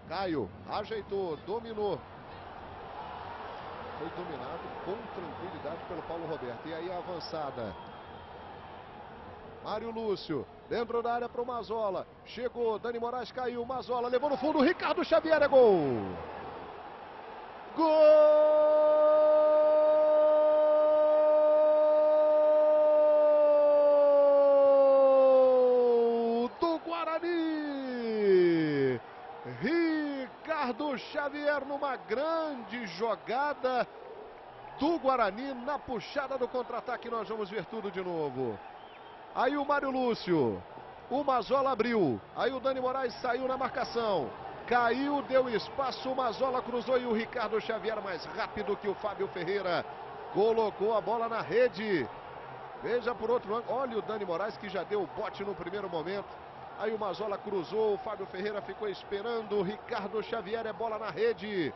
Caio ajeitou, dominou. Foi dominado com tranquilidade pelo Paulo Roberto. E aí a avançada. Mário Lúcio, dentro da área para o Mazzola. Chegou, Dani Moraes caiu, Mazzola levou no fundo, Ricardo Xavier, é gol! Gol do Guarani! Ricardo Xavier numa grande jogada do Guarani, na puxada do contra-ataque. Nós vamos ver tudo de novo. Aí o Mário Lúcio, o Mazzola abriu, aí o Dani Moraes saiu na marcação, caiu, deu espaço, o Mazzola cruzou e o Ricardo Xavier, mais rápido que o Fábio Ferreira, colocou a bola na rede. Veja por outro ângulo, olha o Dani Moraes que já deu o bote no primeiro momento. Aí o Mazzola cruzou, o Fábio Ferreira ficou esperando, o Ricardo Xavier, é bola na rede.